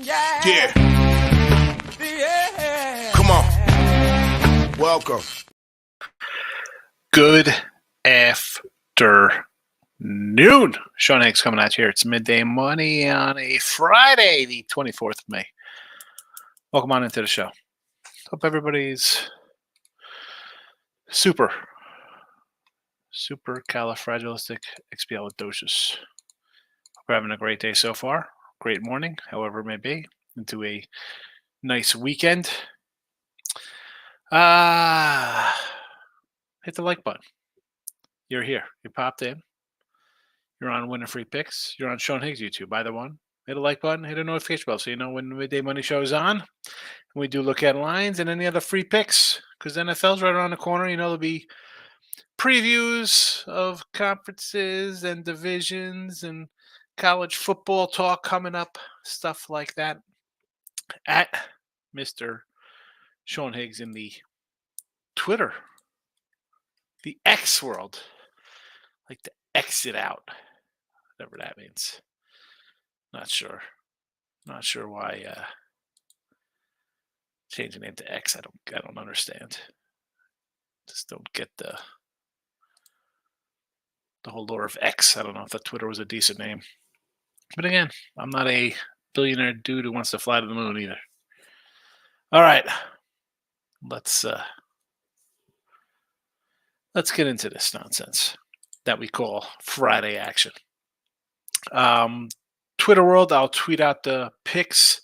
Yeah. Come on. Welcome. Good afternoon. Sean Higgs coming at you here. It's Midday Money on a Friday, the 24th of May. Welcome on into the show. Hope everybody's super califragilisticexpialidocious. Hope you're having a great day so far. Great morning, however it may be, into a nice weekend. Hit the like button. You're here. You popped in. You're on Winning Free Picks. You're on Sean Higgs YouTube. Either one. Hit a like button. Hit a notification bell so you know when the Midday Money Show is on. We do look at lines and any other free picks because NFL's right around the corner. You know, there'll be previews of conferences and divisions and college football talk coming up. Stuff like that. At Mr. Sean Higgs in the Twitter. The X world. Like to exit out. Whatever that means. Not sure why changing it to X. I don't understand. Just don't get the whole lore of X. I don't know if that Twitter was a decent name. But again, I'm not a billionaire dude who wants to fly to the moon either. All right. Let's get into this nonsense that we call Friday action. Twitter world, I'll tweet out the picks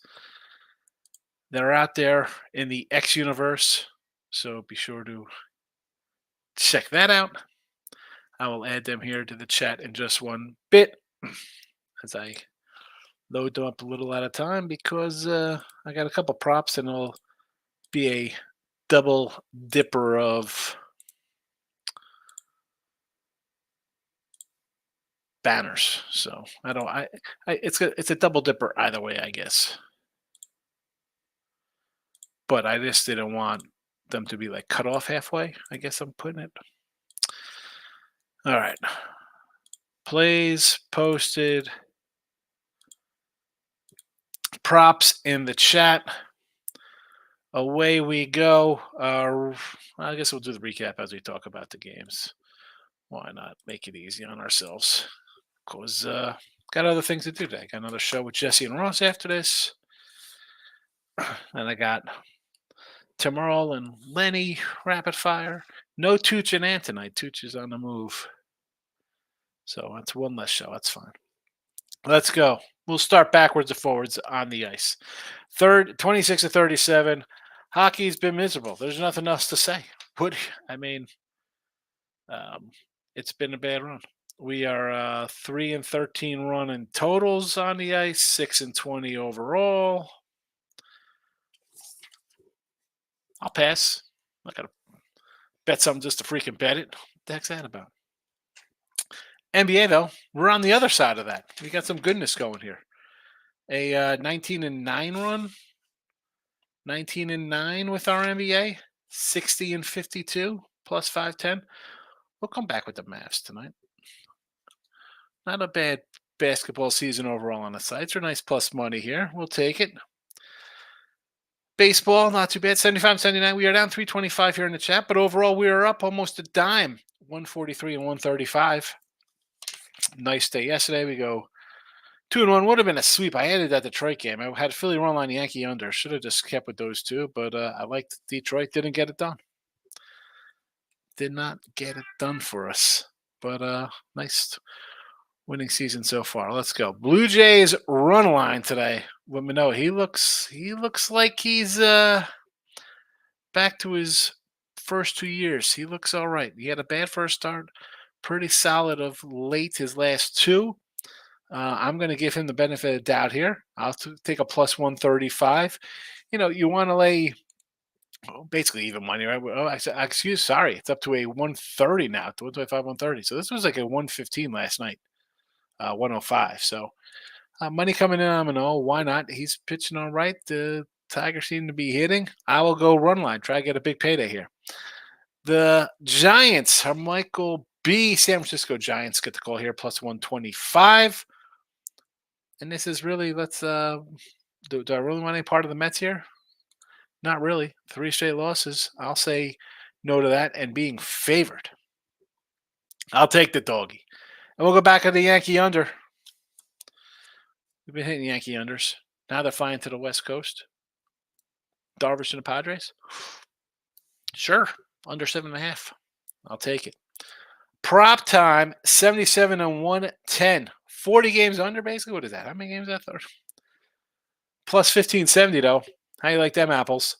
that are out there in the X universe. So be sure to check that out. I will add them here to the chat in just one bit as I load them up a little at a time because I got a couple props and it'll be a double dipper of banners. So it's a double dipper either way, I guess. But I just didn't want them to be like cut off halfway. I guess I'm putting it. All right. Plays posted. Props in the chat. Away we go. I guess we'll do the recap as we talk about the games. Why not make it easy on ourselves? Because got other things to do today. Got another show with Jesse and Ross after this. And I got Timberwolves and Lenny rapid fire. No Tooch and Ant tonight. Tooch is on the move. So that's one less show. That's fine. Let's go. We'll start backwards and forwards on the ice. 26-37. Hockey's been miserable. There's nothing else to say. It's been a bad run. We are 3-13 run in totals on the ice, 6-20 overall. I'll pass. I'm not gonna bet something just to freaking bet it. What the heck's that about? NBA though, we're on the other side of that. We got some goodness going here. A 19-9 run. 19-9 with our NBA. 60-52 plus 510. We'll come back with the Mavs tonight. Not a bad basketball season overall on the sites. Or nice plus money here. We'll take it. Baseball, not too bad. 75-79. We are down 325 here in the chat, but overall we are up almost a dime. 143 and 135. Nice day yesterday. We go 2-1. Would have been a sweep. I added that Detroit game. I had Philly run line Yankee under. Should have just kept with those two, but I liked Detroit. Didn't get it done. Did not get it done for us. But nice winning season so far. Let's go. Blue Jays run line today. Let me know. He looks like he's back to his first 2 years. He looks all right. He had a bad first start. Pretty solid of late his last two. I'm going to give him the benefit of the doubt here. I'll take a plus 135. You know, you want to lay basically even money, right? Oh, sorry. It's up to a 130 now. 125, 130. So this was like a 115 last night. 105. So money coming in on Manoah. Why not? He's pitching all right. The Tigers seem to be hitting. I will go run line. Try to get a big payday here. The Giants are Michael B. San Francisco Giants get the call here, plus 125. And this is really, let's Do I really want any part of the Mets here? Not really. 3 straight losses. I'll say no to that. And being favored, I'll take the doggy. And we'll go back to the Yankee under. We've been hitting Yankee unders. Now they're flying to the West Coast. Darvish and the Padres. Sure, under 7.5. I'll take it. Prop time, 77 and 110. 40 games under, basically. What is that? How many games is that? Plus 1570, though. How you like them apples?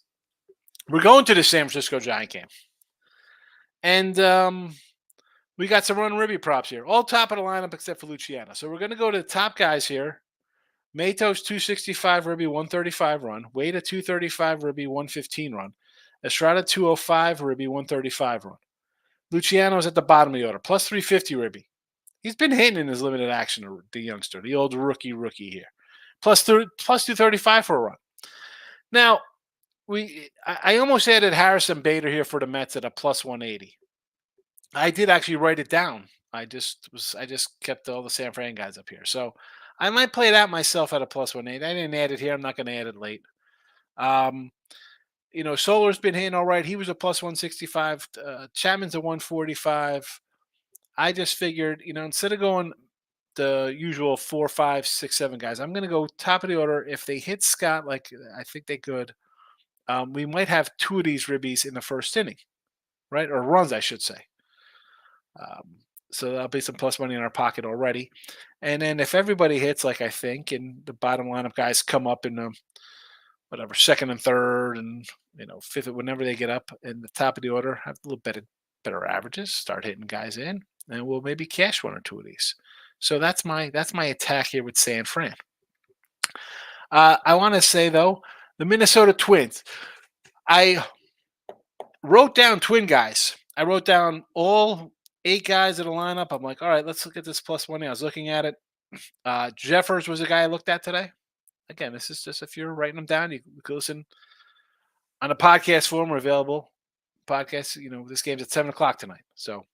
We're going to the San Francisco Giant game. And we got some run ribby props here. All top of the lineup except for Luciano. So we're going to go to the top guys here. Matos 265 ribby, 135 run. Wade 235 ribby, 115 run. Estrada 205 ribby, 135 run. Luciano's at the bottom of the order, plus 350 ribby. He's been hitting in his limited action, the youngster, the old rookie here. Plus 235 for a run. Now, I almost added Harrison Bader here for the Mets at a plus 180. I did actually write it down. I just kept all the San Fran guys up here. So I might play it out myself at a plus 180. I didn't add it here. I'm not going to add it late. Solar's been hitting all right. He was a plus 165. Chapman's a 145. I just figured, instead of going the usual 4, 5, 6, 7 guys, I'm going to go top of the order. If they hit Scott like I think they could, we might have 2 of these ribbies in the first inning, right? Or runs, I should say. So that'll be some plus money in our pocket already. And then if everybody hits like I think, and the bottom lineup guys come up in the second and third and fifth, whenever they get up in the top of the order, have a little better averages, start hitting guys in, and we'll maybe cash 1 or 2 of these. So that's my attack here with San Fran. I want to say though, the Minnesota Twins. I wrote down Twin guys. I wrote down all 8 guys in the lineup. I'm like, all right, let's look at this plus 1. I was looking at it. Jeffers was a guy I looked at today. Again, this is just if you're writing them down, you can listen on a podcast form. We're available. Podcast, this game's at 7 o'clock tonight. So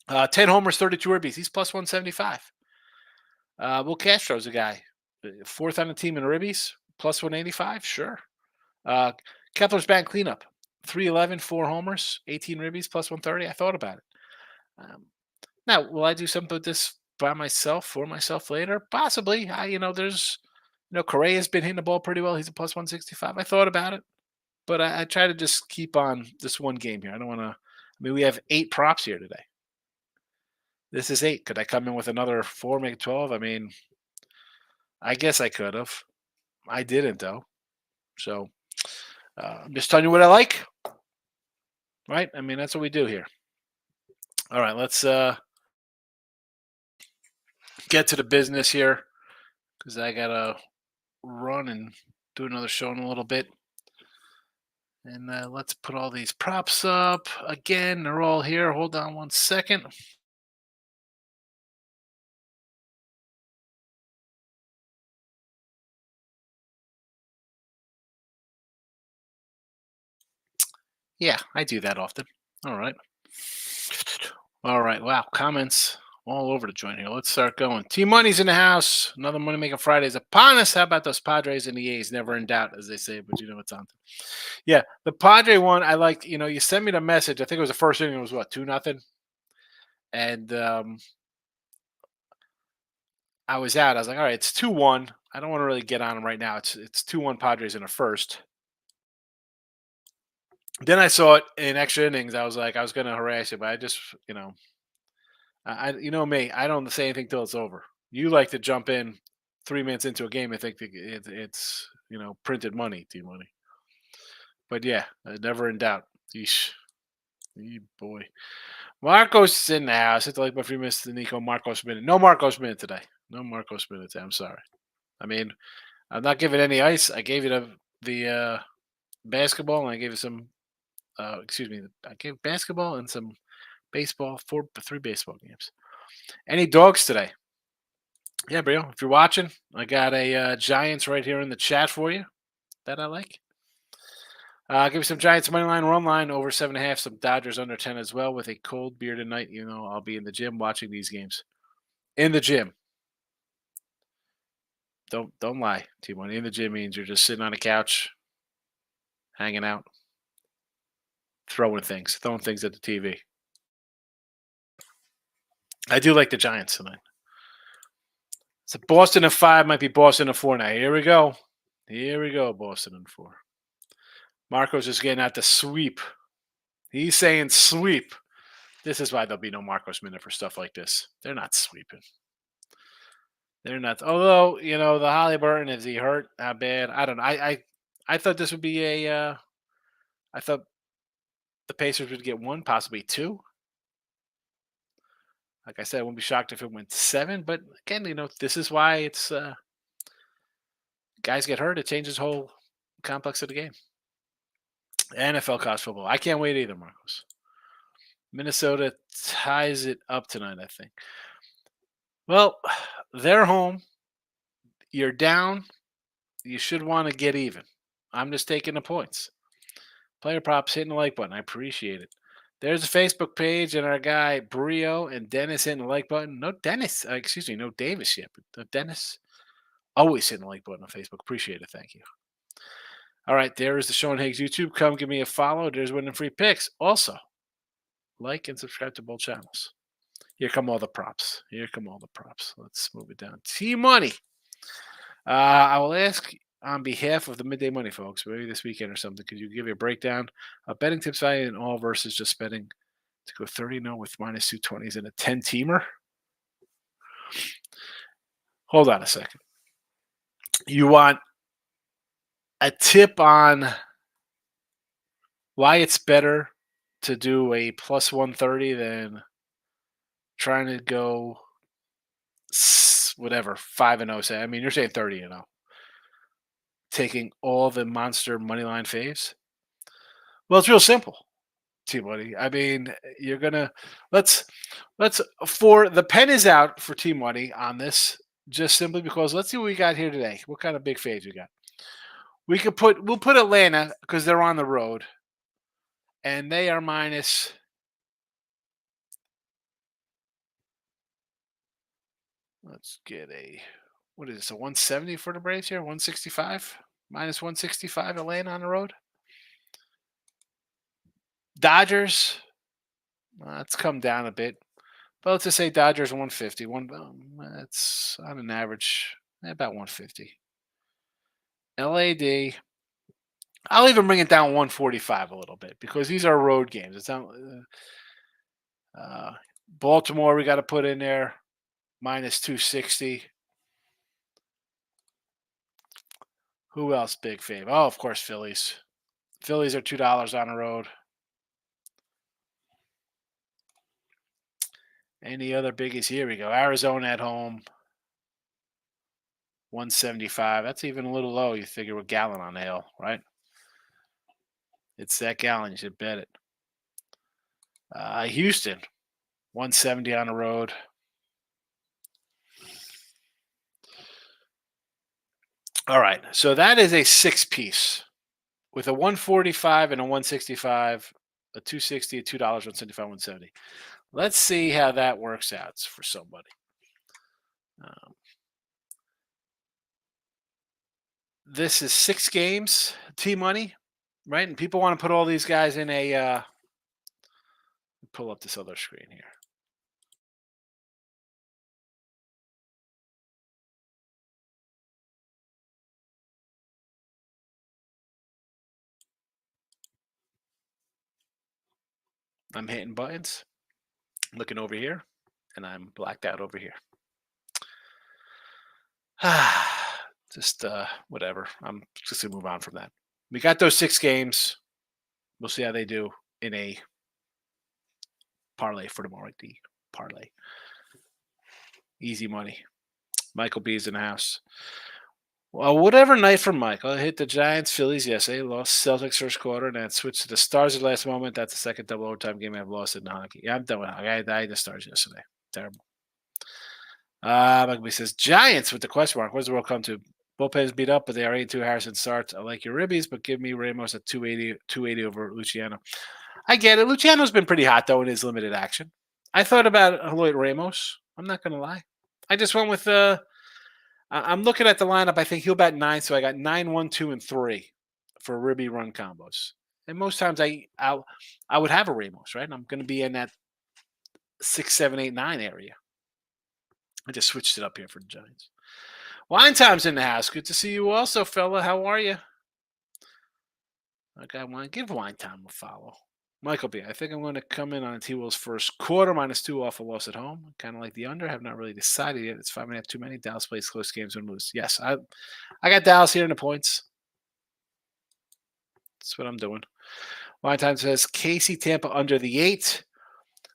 10 homers, 32 ribbies. He's plus 175. Will Castro's a guy. 4th on the team in ribbies, plus 185. Sure. Kepler's batting cleanup. 311, 4 homers, 18 ribbies, plus 130. I thought about it. Now, will I do something with this by myself, for myself later? Possibly. There's, Correa's been hitting the ball pretty well. He's a plus 165. I thought about it, but I try to just keep on this one game here. I don't want to. We have 8 props here today. This is 8. Could I come in with another 4, make it 12? I guess I could have. I didn't, though. So I'm just telling you what I like. Right? That's what we do here. All right, let's get to the business here because I got to run and do another show in a little bit. And let's put all these props up. Again, they're all here. Hold on one second. Yeah, I do that often. All right. All right. Wow. Comments all over the joint here. Let's start going. Team Money's in the house. Another Money Making Friday is upon us. How about those Padres and the A's? Never in doubt, as they say, but it's on. Yeah, the Padre one, I like, you sent me the message. I think it was the first inning. It was what, 2-0? And I was out. I was like, all right, it's 2-1. I don't want to really get on them right now. It's 2-1 Padres in the first. Then I saw it in extra innings. I was like, I was going to harass you, but I just, me, I don't say anything till it's over. You like to jump in 3 minutes into a game and think it's printed money, team money. But yeah, never in doubt. Yeesh. Boy. Marcos is in the house. It's like if you missed the Nico Marcos minute. No Marcos minute today. No Marcos minute today. I'm sorry. I'm not giving any ice. I gave you the basketball, and I gave you some. I gave basketball and some baseball. 3 baseball games. Any dogs today? Yeah, bro. If you're watching, I got a Giants right here in the chat for you that I like. Give me some Giants money line, run line over 7.5. Some Dodgers under 10 as well with a cold beer tonight. I'll be in the gym watching these games. In the gym. Don't lie. T-Money in the gym means you're just sitting on a couch, hanging out, throwing things at the TV. I do like the Giants tonight. So Boston at 5 might be Boston at 4 now. Here we go. Here we go, Boston at 4. Marco's just getting at the sweep. He's saying sweep. This is why there'll be no Marcos minute for stuff like this. They're not sweeping. They're not. Although, the Halliburton, is he hurt? How bad? I don't know. I thought this would be I thought the Pacers would get 1, possibly 2. Like I said, I wouldn't be shocked if it went 7. But again, this is why it's guys get hurt. It changes the whole complex of the game. NFL college football. I can't wait either, Marcos. Minnesota ties it up tonight, I think. Well, they're home. You're down. You should want to get even. I'm just taking the points. Player props, hitting the like button. I appreciate it. There's a Facebook page and our guy Brio and Dennis hitting the like button. No Dennis, no Davis yet, but Dennis always hitting the like button on Facebook. Appreciate it. Thank you. All right, there is the Sean Higgs YouTube. Come give me a follow. There's winning free picks. Also, like and subscribe to both channels. Here come all the props. Let's move it down. T-Money. I will ask on behalf of the Midday Money folks, maybe this weekend or something, could you give me a breakdown of betting tips value in all versus just betting to go 30-0 with minus 220s and a 10-teamer? Hold on a second. You want a tip on why it's better to do a plus 130 than trying to go whatever 5-0 say. I mean, you're saying 30-0. Taking all the monster money line faves. Well, it's real simple, T-Money. I mean, you're gonna let's for the pen is out for T-Money on this, just simply because let's see what we got here today. What kind of big faves we got? We'll put Atlanta because they're on the road, and they are minus. Let's get what is this? A 170 for the Braves here? 165 minus 165. Atlanta on the road. Dodgers. It's come down a bit, but let's just say Dodgers 150. It's on an average about 150. LAD. I'll even bring it down 145 a little bit because these are road games. It's not. Baltimore, we got to put in there minus 260. Who else? Big fave. Oh, of course, Phillies. Phillies are $2 on the road. Any other biggies? Here we go. Arizona at home. 175. That's even a little low. You figure with Gallon on the hill, right? It's that Gallon. You should bet it. Houston. 170 on the road. All right. So that is a 6-piece with a 145 and a 165, a 260, a $2, 175, 170. Let's see how that works out for somebody. This is 6 games, T-Money, right? And people want to put all these guys in a pull up this other screen here. I'm hitting buttons, looking over here, and I'm blacked out over here. Just whatever. I'm just going to move on from that. We got those 6 games. We'll see how they do in a parlay for tomorrow. The parlay. Easy money. Michael B's in the house. Well, whatever night for Michael. I hit the Giants, Phillies yesterday. Lost Celtics first quarter, and then switched to the Stars at the last moment. That's the second double overtime game I've lost in the hockey. Yeah, I'm done with hockey. I had the Stars yesterday. Terrible. Michael B says, Giants with the question mark. What does the world come to? Bullpen's beat up, but they are 82. Harrison starts. I like your ribbies, but give me Ramos at 280 over Luciano. I get it. Luciano's been pretty hot, though, in his limited action. I thought about Lloyd Ramos. I'm not going to lie. I just went with I'm looking at the lineup. I think he'll bat 9, so I got 9, 1, 2, and 3 for Ribby run combos. And most times I would have a Ramos, right? I'm going to be in that 6, 7, 8, 9 area. I just switched it up here for the Giants. Wine Time's in the house. Good to see you also, fella. How are you? Okay, I want to give Wine Time a follow. Michael B. I think I'm going to come in on T-Will's first quarter, -2 off a loss at home. Kind of like the under. Have not really decided yet. It's 5.5 too many. Dallas plays close games and lose. Yes, I got Dallas here in the points. That's what I'm doing. Wine Time says Casey Tampa under the 8.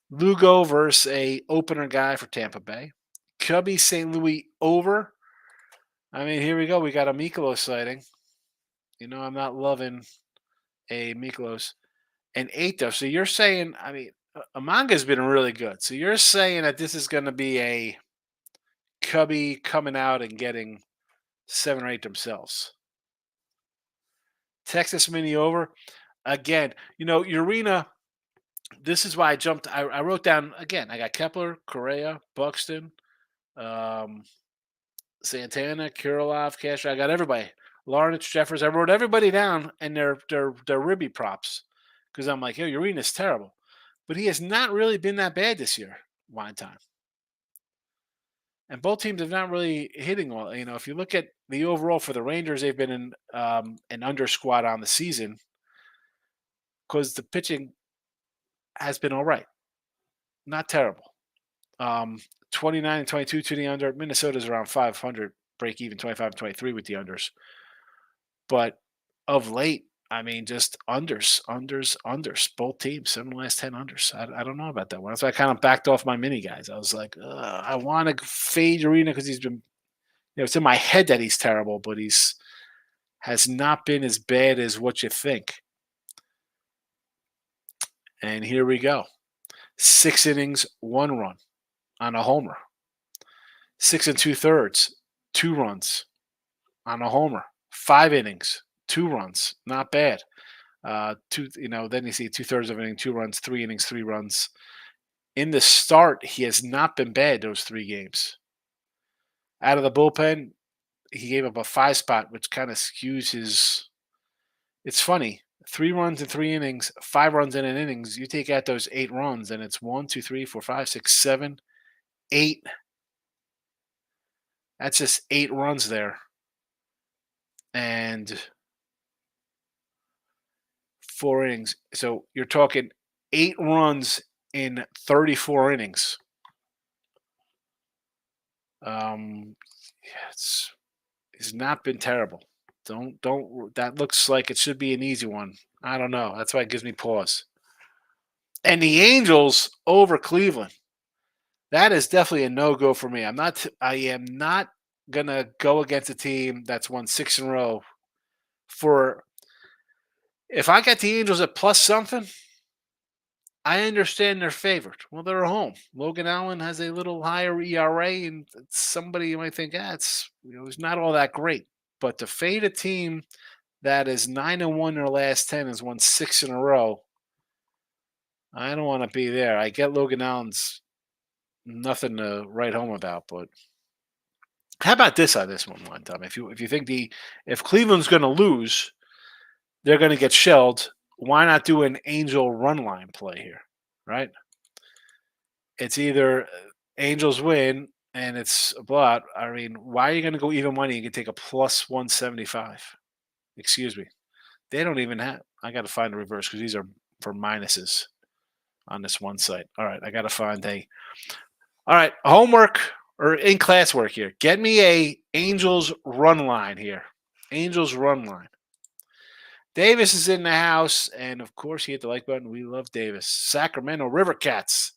Lugo versus a opener guy for Tampa Bay. Cubby St. Louis over. I mean, here we go. We got a Mikolos sighting. You know, I'm not loving a Mikolos. And 8 though. So you're saying, I mean, Amanga's been really good. So you're saying that this is going to be a Cubby coming out and getting 7 or 8 themselves. Texas Mini over. Again, you know, Urena, this is why I jumped. I wrote down, again, I got Kepler, Correa, Buxton, um, Santana, Kirilov, Castro. I got everybody. Lawrence, Jeffers. I wrote everybody down and their ribby props because I'm like, yo, Urena's terrible. But he has not really been that bad this year, Wine Time. And both teams have not really hitting well. You know, if you look at the overall for the Rangers, they've been in an under squad on the season because the pitching has been all right, not terrible. 29 and 22 to the under. Minnesota's around 500, break even 25 and 23 with the unders. But of late, I mean, just unders. Both teams, 7 of the last 10 unders. I don't know about that one. So I kind of backed off my mini guys. I was like, I want to fade Arena because he's been, you know, it's in my head that he's terrible, but he's has not been as bad as what you think. And here we go. 6 innings, 1 run on a homer. 6 2/3, 2 runs on a homer. 5 innings, 2 runs, not bad. Then you see 2/3 of an inning, 2 runs, 3 innings, 3 runs. In the start, he has not been bad those 3 games. Out of the bullpen, he gave up a 5 spot, which kind of skews his. It's funny. 3 runs in 3 innings, 5 runs in an innings. You take out those 8 runs, and it's 1, 2, 3, 4, 5, 6, 7, 8. That's just 8 runs there. And 4 innings. So you're talking 8 runs in 34 innings. It's not been terrible. Don't. That looks like it should be an easy one. I don't know. That's why it gives me pause. And the Angels over Cleveland. That is definitely a no-go for me. I am not gonna go against a team that's won 6 in a row. If I got the Angels at plus something, I understand they're favored. Well, they're home. Logan Allen has a little higher ERA, and somebody you might think, it's not all that great. But to fade a team that is 9-1 in their last 10 has won 6 in a row, I don't want to be there. I get Logan Allen's nothing to write home about, but how about this on this one time? If you think if Cleveland's going to lose, they're going to get shelled. Why not do an Angel run line play here, right? It's either Angels win and it's a blowout. I mean, why are you going to go even money? You can take a plus 175. Excuse me. They don't even have. I got to find a reverse because these are for minuses on this one site. All right, I got to find all right, homework or in class work here. Get me a Angels run line here. Angels run line. Davis is in the house, and of course he hit the like button. We love Davis. Sacramento River Cats.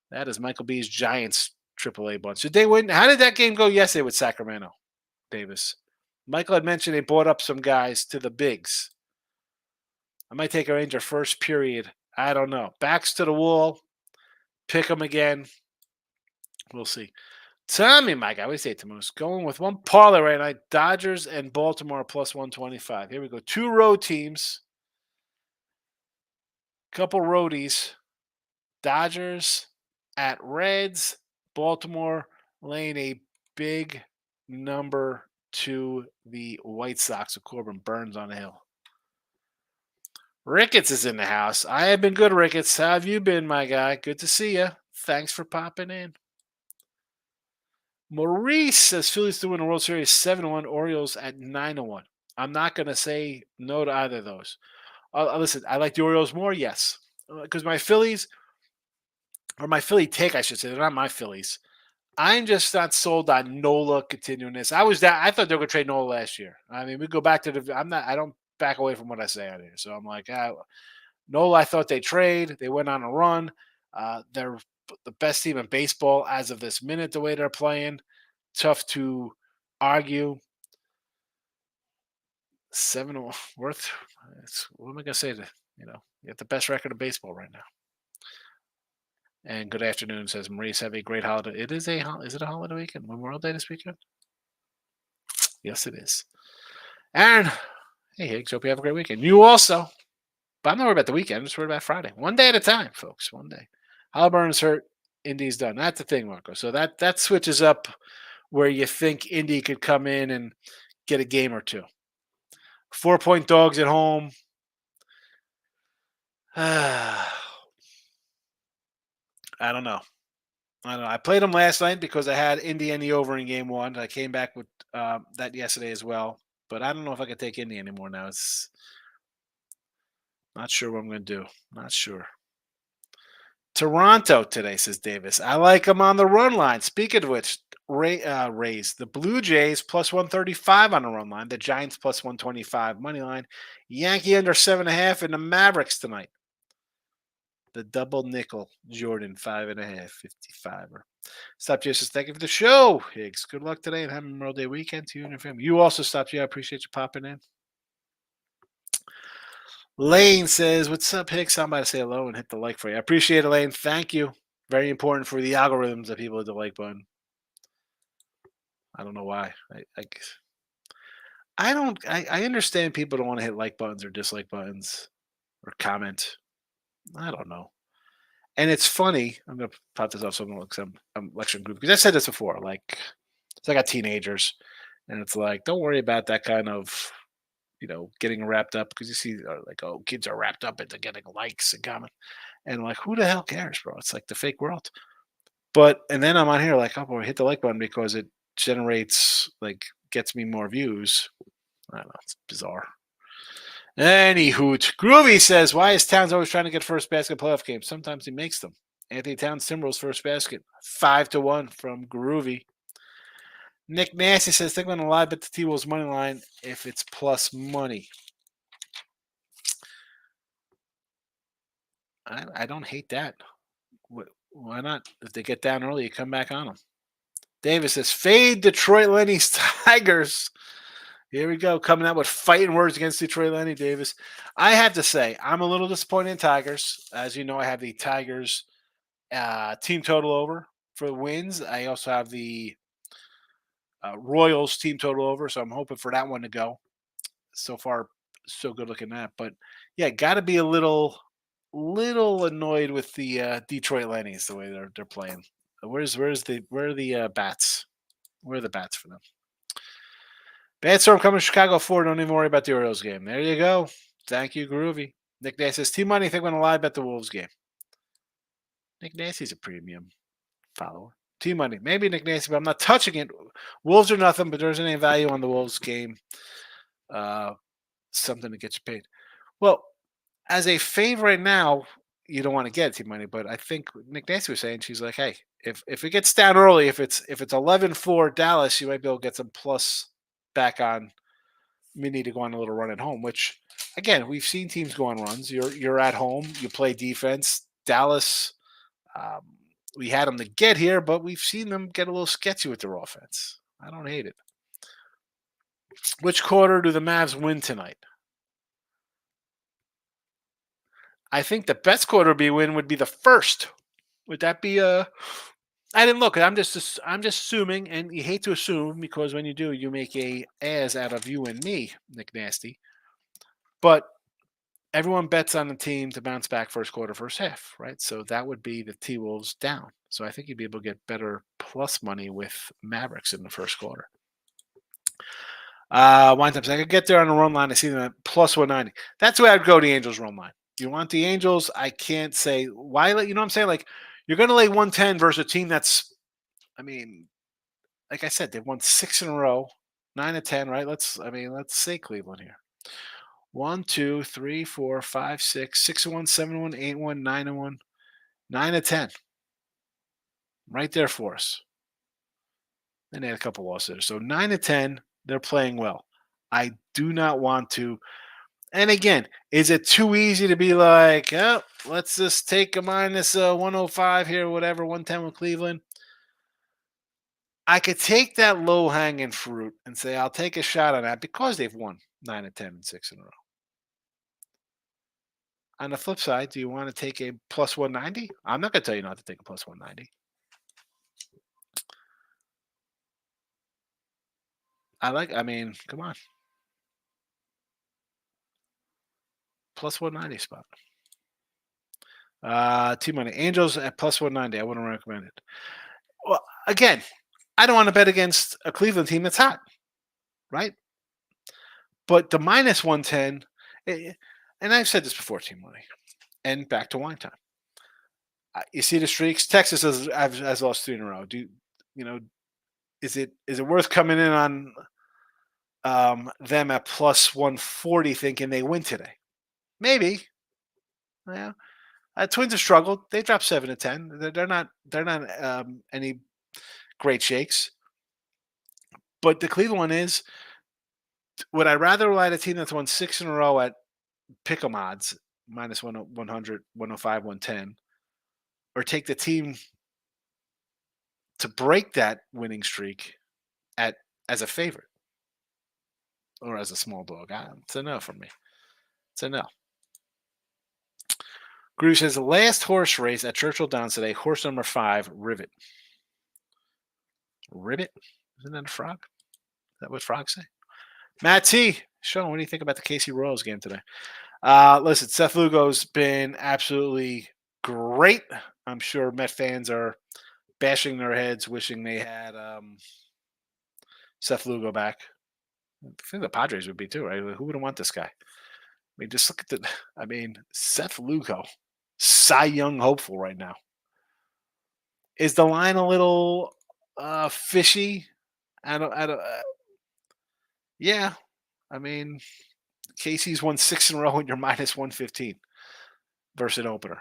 That is Michael B's Giants AAA bunch. Did they win? How did that game go yesterday with Sacramento, Davis? Michael had mentioned they brought up some guys to the bigs. I might take a Ranger first period. I don't know. Backs to the wall. Pick them again. We'll see. Tommy, my guy. What do you say, Tamus? Going with one parlay right now. Dodgers and Baltimore plus 125. Here we go. 2 road teams. Couple roadies. Dodgers at Reds. Baltimore laying a big number 2, the White Sox with Corbin Burns on the hill. Ricketts is in the house. I have been good, Ricketts. How have you been, my guy? Good to see you. Thanks for popping in. Maurice says Phillies to win the World Series 7-1, Orioles at 9-1. I'm not going to say no to either of those. Listen, I like the Orioles more, yes. Because my Phillies, or my Philly take, I should say, they're not my Phillies. I'm just not sold on Nola continuing this. I thought they were going to trade Nola last year. I mean, we go back to I don't back away from what I say out here. So I'm like, Nola, I thought they trade. They went on a run. They're the best team in baseball as of this minute, the way they're playing. Tough to argue. 7 worth. What am I going to say? You have the best record of baseball right now. And good afternoon, says Maurice. Have a great holiday. Is it a holiday weekend? Memorial Day this weekend? Yes, it is. Aaron, hey Higgs, hope you have a great weekend. You also. But I'm not worried about the weekend. I'm just worried about Friday. One day at a time, folks. One day. Halliburton's hurt. Indy's done. That's the thing, Marco. So that switches up where you think Indy could come in and get a game or two. 4-point dogs at home. I don't know. I played them last night because I had Indy and the over in game 1. I came back with that yesterday as well. But I don't know if I could take Indy anymore now. It's not sure what I'm going to do. Not sure. Toronto today, says Davis. I like them on the run line. Speaking of which, Rays. The Blue Jays plus 135 on the run line. The Giants plus 125 money line. Yankee under 7.5 and the Mavericks tonight. The double nickel. Jordan 5.5, 55er. Stop Jesus. Thank you for the show, Higgs. Good luck today and have a Memorial Day weekend to you and your family. You also stopped. I appreciate you popping in. Lane says, what's up, Hicks? Somebody say hello and hit the like for you. I appreciate it, Lane. Thank you. Very important for the algorithms that people hit the like button. I don't know why. I understand people don't want to hit like buttons or dislike buttons or comment. I don't know. And it's funny. I'm going to pop this off so I'm lecturing group because I said this before. Like, I got teenagers and it's like, don't worry about that kind of getting wrapped up because you see kids are wrapped up into getting likes and comments. And like, who the hell cares, bro? It's like the fake world. And then I'm on here like, oh boy, hit the like button because it generates, gets me more views. I don't know. It's bizarre. Anywho, Groovy says, why is Towns always trying to get first basket playoff games? Sometimes he makes them. Anthony Towns, Timberwolves first basket. 5-1 from Groovy. Nick Nasty says, think I'm going to lie bet the T-Wolves money line if it's plus money. I don't hate that. Why not? If they get down early, you come back on them. Davis says, fade Detroit Lenny's Tigers. Here we go, coming out with fighting words against Detroit Lenny, Davis. I have to say, I'm a little disappointed in Tigers. As you know, I have the Tigers team total over for the wins. I also have the Royals team total over, so I'm hoping for that one to go. So far, so good looking at. But yeah, got to be a little annoyed with the Detroit Lennys the way they're playing. Where are the bats? Where are the bats for them? Bad storm coming to Chicago 4. Don't even worry about the Orioles game. There you go. Thank you, Groovy. Nick Nasty says, Team Money, think I'm going to lie about the Wolves game. Nick Nasty's a premium follower. Team Money. Maybe Nick Nasty, but I'm not touching it. Wolves are nothing, but there isn't any value on the Wolves game. Something to get you paid. Well, as a fave right now, you don't want to get Team Money, but I think Nick Nasty was saying, she's like, hey, if it gets down early, if it's 11-4 Dallas, you might be able to get some plus back on Mini to go on a little run at home, which again, we've seen teams go on runs. You're at home, you play defense. Dallas, we had them to get here, but we've seen them get a little sketchy with their offense. I don't hate it. Which quarter do the Mavs win tonight? I think the best quarter would be the first. Would that be I didn't look. I'm just assuming, and you hate to assume because when you do, you make a ass out of you and me, Nick Nasty. But everyone bets on the team to bounce back first quarter, first half, right? So that would be the T-Wolves down. So I think you'd be able to get better plus money with Mavericks in the first quarter. Wine times. I could get there on the run line. I see them at plus 190. That's where I'd go the Angels run line. You want the Angels? I can't say why. You know what I'm saying? Like you're going to lay 110 versus a team that's. I mean, like I said, they've won 6 in a row, 9 of 10. Right? Let's say Cleveland here. 1, 2, 3, 4, 5, 6, 6-1, 7-1, 8-1, 9-1, 9 of 10. Right there for us. And they had a couple losses. So 9 of 10, they're playing well. I do not want to. And again, is it too easy to be like, oh, let's just take a minus 105 here, whatever, 110 with Cleveland? I could take that low hanging fruit and say I'll take a shot on that because they've won 9 of 10 and 6 in a row. On the flip side, do you want to take a plus 190? I'm not going to tell you not to take a plus 190. Come on. Plus 190 spot. T-Money. Angels at plus 190. I wouldn't recommend it. Well, again, I don't want to bet against a Cleveland team that's hot, right? But the minus 110, and I've said this before, T-Money, and back to wine time. You see the streaks? Texas has lost 3 in a row. Is it worth coming in on them at plus 140 thinking they win today? Maybe. Yeah. Twins have struggled. They dropped 7 of 10. They're not any great shakes. But the Cleveland one is, would I rather ride a team that's won 6 in a row at pick'em odds, minus 100, 105, 110, or take the team to break that winning streak as a favorite or as a small dog? It's a no for me. It's a no. Groove says the last horse race at Churchill Downs today, horse number 5, Rivet. Rivet? Isn't that a frog? Is that what frogs say? Matt T. Sean, what do you think about the KC Royals game today? Listen, Seth Lugo's been absolutely great. I'm sure Met fans are bashing their heads, wishing they had Seth Lugo back. I think the Padres would be too, right? Who wouldn't want this guy? Just look at Seth Lugo, Cy Young hopeful right now. Is the line a little fishy? Yeah. Casey's won 6 in a row and you're minus 115 versus an opener.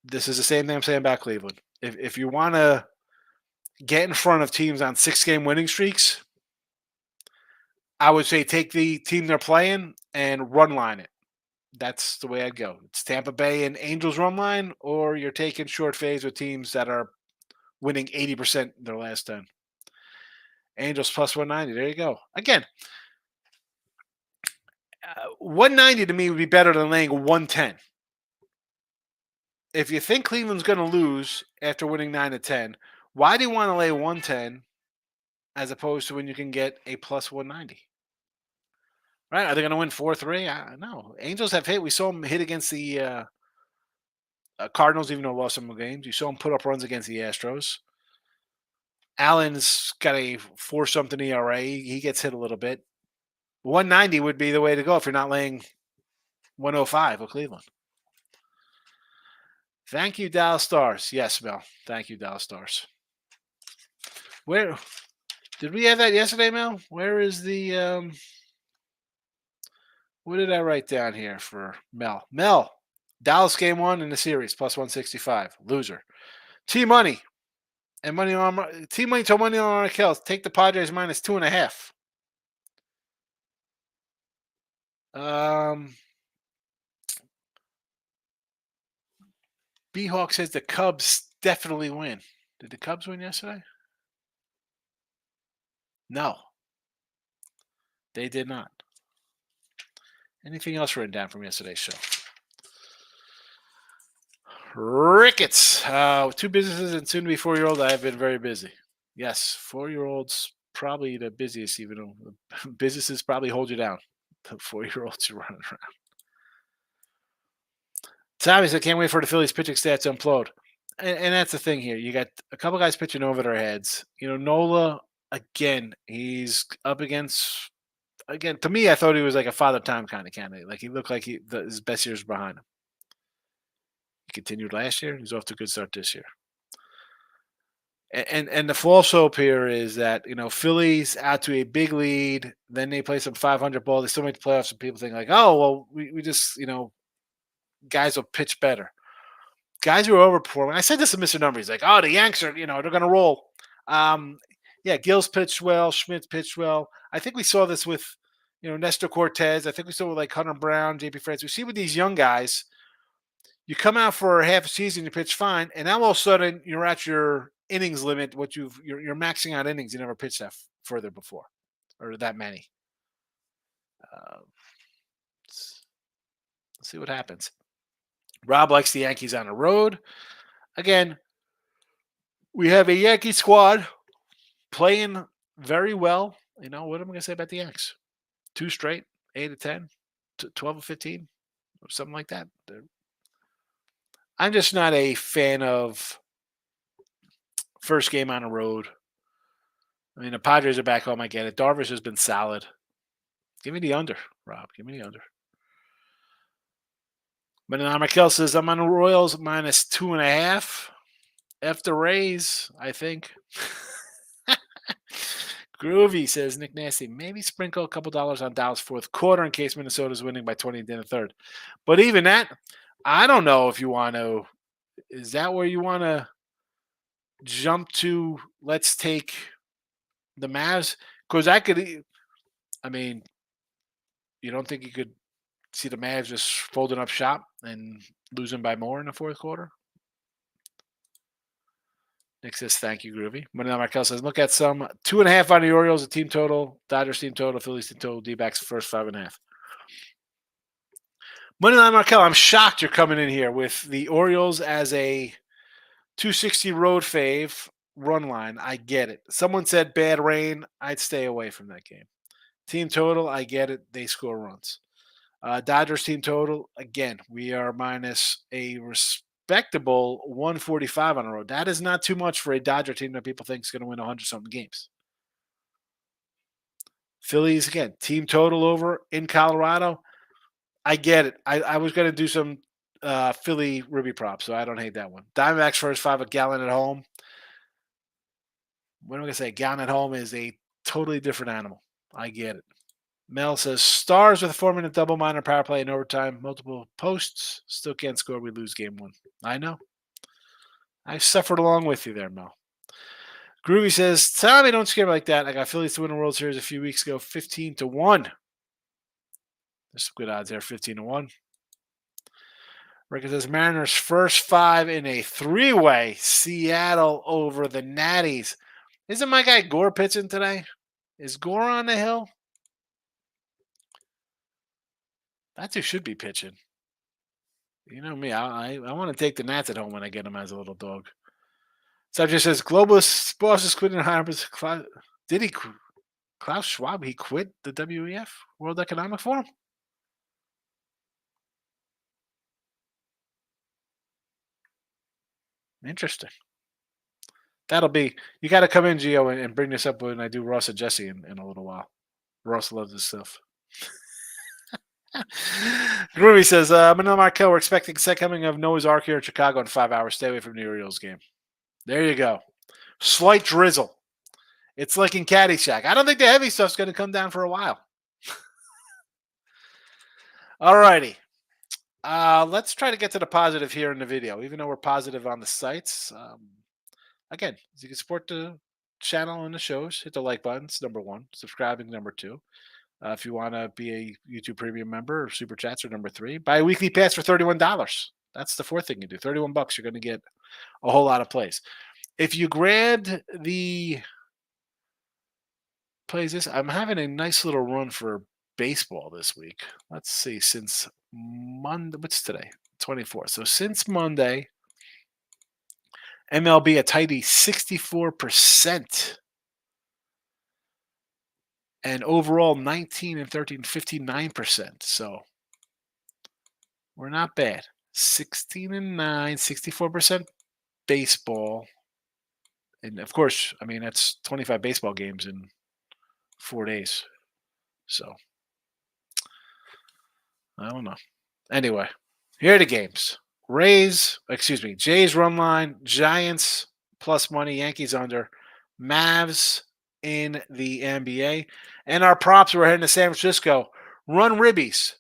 This is the same thing I'm saying about Cleveland. If you want to get in front of teams on 6-game winning streaks, I would say take the team they're playing and run line it. That's the way I'd go. It's Tampa Bay and Angels run line, or you're taking short fades with teams that are winning 80% their last 10. Angels plus 190. There you go. Again, 190 to me would be better than laying 110. If you think Cleveland's going to lose after winning 9 of 10, why do you want to lay 110 as opposed to when you can get a plus 190? Right? Are they going to win 4-3? No. Angels have hit. We saw them hit against the Cardinals, even though they lost some games. You saw them put up runs against the Astros. Allen's got a 4-something ERA. He gets hit a little bit. 190 would be the way to go if you're not laying 105 with Cleveland. Thank you, Dallas Stars. Yes, Mel. Thank you, Dallas Stars. Where did we have that yesterday, Mel? Where is the what did I write down here for Mel? Mel, Dallas game 1 in the series, plus 165. Loser. T-Money. And money on T-Money to money on Raquel. Take the Padres minus 2.5. B-Hawk says the Cubs definitely win. Did the Cubs win yesterday? No. They did not. Anything else written down from yesterday's show? Ricketts. 2 businesses and soon to be 4-year-old. I have been very busy. Yes, 4-year-olds probably the busiest, even though businesses probably hold you down. The 4-year-olds are running around. Tommy said, can't wait for the Phillies pitching stats to implode. And that's the thing here. You got a couple guys pitching over their heads. Nola again, he's up against. Again, to me, I thought he was like a Father Time kind of candidate. Like he looked like his best years were behind him. He continued last year. He's off to a good start this year. And the false hope here is that Philly's out to a big lead, then they play some 500 ball. They still make the playoffs, and people think like, oh well, we just guys will pitch better. Guys who are overperforming. I said this to Mr. Number. He's like, oh, the Yanks are they're going to roll. Yeah, Gil's pitched well, Schmidt pitched well. I think we saw this with Nestor Cortez. I think we saw with like Hunter Brown, JP France. We see with these young guys, you come out for half a season, you pitch fine, and now all of a sudden you're at your innings limit. You're maxing out innings. You never pitched that further before, or that many. Let's see what happens. Rob likes the Yankees on the road. Again, we have a Yankee squad playing very well. What am I going to say about the Yanks? 2 straight, 8-10, 12-15, or something like that. I'm just not a fan of first game on the road. I mean, the Padres are back home. I get it. Darvish has been solid. Give me the under, Rob. Give me the under. But then Markel says, I'm on the Royals minus 2.5. F the Rays, I think. Groovy says, Nick Nasty, maybe sprinkle a couple dollars on Dallas fourth quarter in case Minnesota's winning by 20 in the third. But even that, I don't know if you want to. Is that where you want to jump to? Let's take the Mavs? Because you don't think you could see the Mavs just folding up shop and losing by more in the fourth quarter? Nick says, thank you, Groovy. Moneyline Markel says, look at some 2.5 on the Orioles, the team total, Dodgers team total, Phillies team total, D-backs first 5.5. Moneyline Markel, I'm shocked you're coming in here with the Orioles as a 260 road fave run line. I get it. Someone said bad rain. I'd stay away from that game. Team total, I get it. They score runs. Dodgers team total, again, we are minus a respectable 145 on the road. That is not too much for a Dodger team that people think is going to win 100-something games. Phillies, again, team total over in Colorado. I get it. I was going to do some Philly Ruby props, so I don't hate that one. Diamondbacks first 5, a gallon at home. What am I going to say? A gallon at home is a totally different animal. I get it. Mel says, Stars with a 4-minute double minor power play in overtime, multiple posts, still can't score. We lose game 1. I know. I suffered along with you there, Mel. Groovy says, Tommy, don't scare me like that. I got Phillies to win the World Series a few weeks ago, 15-1. There's some good odds there, 15-1. Rick says, Mariners first 5 in a 3-way, Seattle over the Natties. Isn't my guy Gore pitching today? Is Gore on the hill? That's who should be pitching. You know me. I want to take the Nats at home when I get them as a little dog. Subject says, Globus boss is quitting Harper's. Did he? Klaus Schwab, he quit the WEF, World Economic Forum? Interesting. That'll be, you got to come in, Gio, and bring this up when I do Ross and Jesse in a little while. Ross loves this stuff. Groovy says, Manila Markel, we're expecting second coming of Noah's Ark here in Chicago in 5 hours. Stay away from the Orioles game. There you go. Slight drizzle. It's like in Caddyshack. I don't think the heavy stuff's going to come down for a while. All righty. Let's try to get to the positive here in the video, even though we're positive on the sites. Again, you can support the channel and the shows. Hit the like buttons, number 1. Subscribing, number 2. If you want to be a YouTube Premium member or Super Chats are number 3. Buy a weekly pass for $31. That's the 4th thing you do. $31, you're going to get a whole lot of plays. If you grabbed the plays this, I'm having a nice little run for baseball this week. Let's see, since Monday, what's today? 24th. So since Monday, MLB a tidy 64%. And overall 19 and 13, 59%. So we're not bad. 16 and 9, 64% baseball. And of course, I mean, that's 25 baseball games in 4 days. So I don't know. Anyway, here are the games. Jays run line, Giants plus money, Yankees under, Mavs in the NBA. And our props, we're heading to San Francisco. Run ribbies.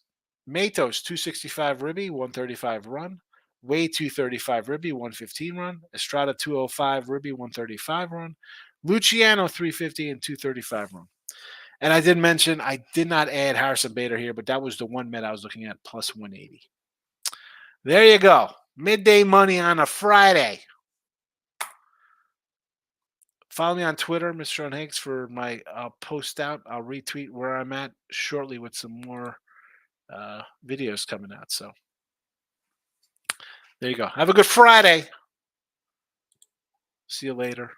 Matos, 265 ribby, 135 run. Wade, 235 ribby, 115 run. Estrada, 205 ribby, 135 run. Luciano, 350 and 235 run. And I did mention, I did not add Harrison Bader here, but that was the one bet I was looking at, plus 180. There you go. Midday money on a Friday. Follow me on Twitter, Mr. Sean Higgs, for my post out. I'll retweet where I'm at shortly with some more videos coming out. So there you go. Have a good Friday. See you later.